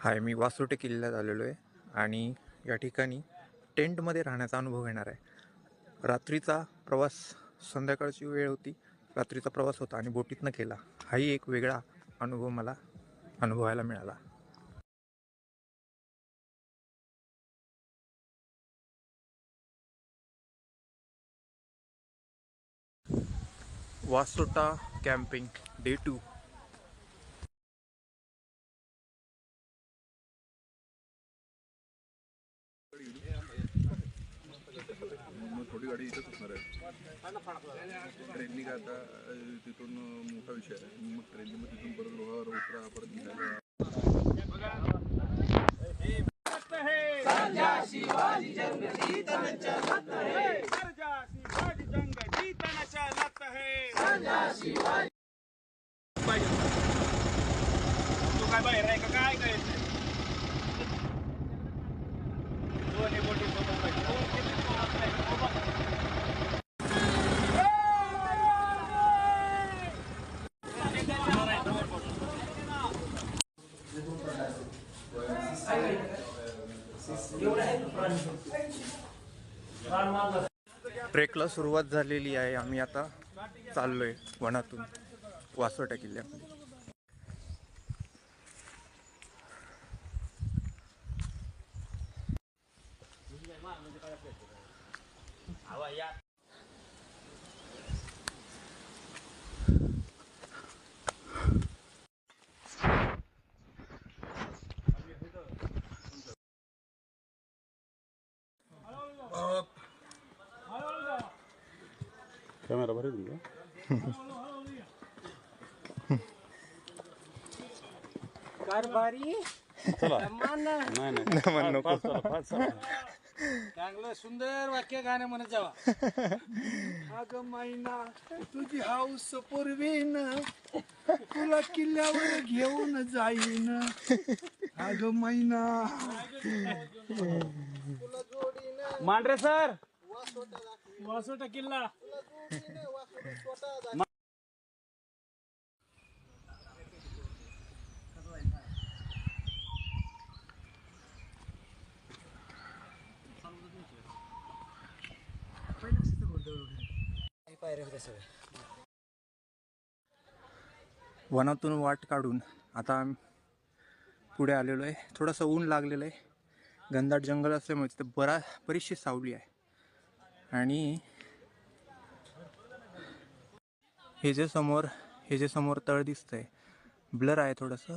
हाय, मी वासोटे किल्ल्यात आलेलो आहे आणि या ठिकाणी टेंटमध्ये राहण्याचा अनुभव घेणार आहे. रात्रीचा प्रवास, संध्याकाळची वेळ होती, रात्रीचा प्रवास होता आणि बोटीतनं केला. हाही एक वेगळा अनुभव मला अनुभवायला मिळाला. Vasota camping day 2. थोडी गाडी इथंच असणार आहे. ट्रेननी काय आता तिथून मोठा विषय आहे. मग ट्रेननी मग तिथून परत लोहार उतरा परत निघायला. शिवाजी जंग जीतनचा लत है, शिवाजी जंग जीतनचा लत है, शिवाजी तू काय बाहेर आहे का काय करायचं? दोन्ही बोटी सोबत पाहिजे. ट्रेकला सुरुवात झालेली आहे. आम्ही आता चाललोय वनातून वासोटा किल्ल्यामध्ये. कॅमेरा भरेल तुमचा. कारभारी चांगलं सुंदर वाक्य गाणं म्हणत जावा. अगं मैना तुझी हाऊस पूर्वीन, तुला किल्ल्यावर घेऊन जाईन. अगं मैना मांढरे सर, वासोटा किल्ला. वनातून वाट काढून आता पुढे आलेलो आहे. थोडंसं ऊन लागलेलं आहे. घनदाट जंगल असल्यामुळे तिथे बरीचशी सावली आहे. आणि हे जे समोर तळ दिसतंय, ब्लर आहे थोडंसं,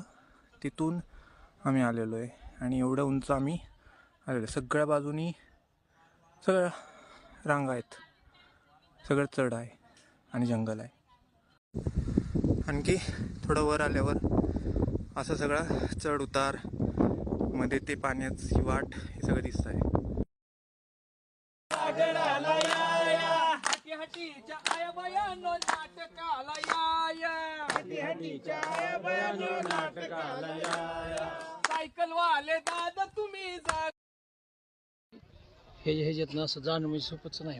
तिथून आम्ही आलेलो आहे. आणि एवढं उंच आम्ही आलेलो आहे. सगळ्या बाजूनी सगळ्या रांगा आहेत, सगळं चढ आहे आणि जंगल आहे. आणखी थोडं वर आल्यावर असं सगळं चढ उतार, मध्ये ते पाण्याची वाट, हे सगळं दिसत आहे. सायकल वाले दादा तुम्ही जा. ह्याच्यातनं असं जाणं म्हणजे सोपंच नाही.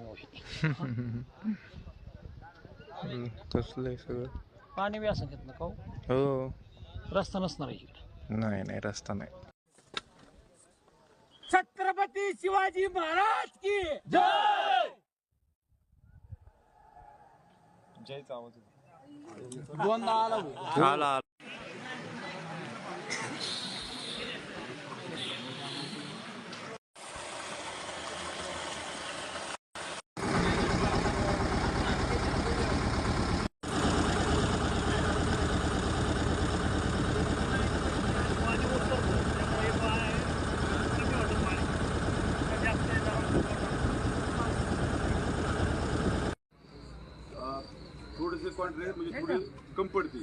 तसलं सगळं पाणी बी असं घेत ना का? हो, रस्ता नसणार इकडे. नाही रस्ता नाही. छत्रपती शिवाजी महाराज की जय. जयचा आवाज दोनदा आला. थोडेसे कॉन्ट्रॅक्ट म्हणजे थोडी कम पडते.